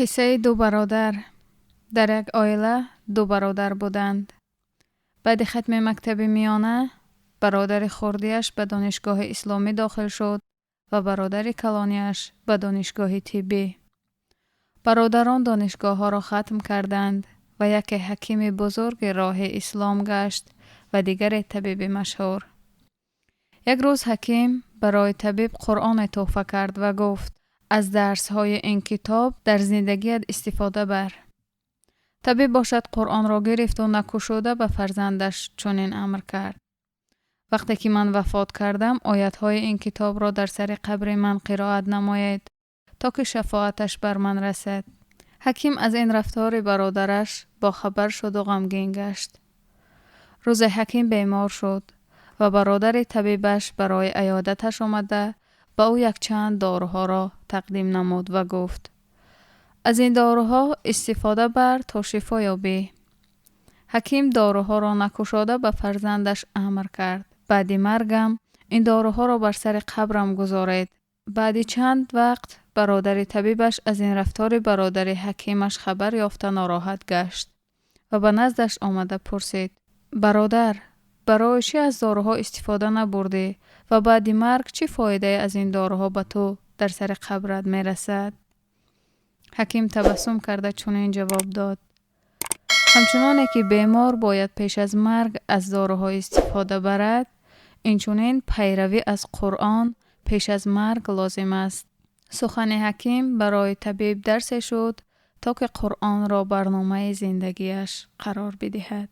قصه دو برادر. در یک عائله دو برادر بودند. بعد ختم مکتب میانه برادر خردیش به دانشگاه اسلامی داخل شد و برادر کلانیش به دانشگاه طبی. برادران دانشگاه ها را ختم کردند و یکی حکیم بزرگ راه اسلام گشت و دیگر طبیب مشهور. یک روز حکیم برای طبیب قرآن تحفه کرد و گفت از درس های این کتاب در زندگیت استفاده بر. طبیب باشد قرآن را گرفت و نکشوده به فرزندش چنین امر کرد: وقتی که من وفات کردم آیت های این کتاب را در سر قبر من قرائت نمایید تا که شفاعتش بر من رسد. حکیم از این رفتار برادرش با خبر شد و غمگین گشت. روز حکیم بیمار شد و برادر طبیبش برای عیادتش آمده با او یک چند داروها را تقدیم نمود و گفت: از این داروها استفاده بر تا شفا یابی. حکیم داروها را نکشاده به فرزندش امر کرد: بعد مرگم این داروها را بر سر قبرم گذارید. بعد چند وقت برادر طبیبش از این رفتار برادر حکیمش خبر یافته ناراحت گشت و به نزدش آمده پرسید: برادر، برای چی از داروها استفاده نبردی و بعد مرگ چی فایده از این داروها به تو در سر قبرت می رسد؟ حکیم تبسم کرده چنین جواب داد: همچنانه که بیمار باید پیش از مرگ از داروها استفاده برد، اینچنین پیروی از قرآن پیش از مرگ لازم است. سخن حکیم برای طبیب درس شد تا که قرآن را برنامه زندگیش قرار بدهد.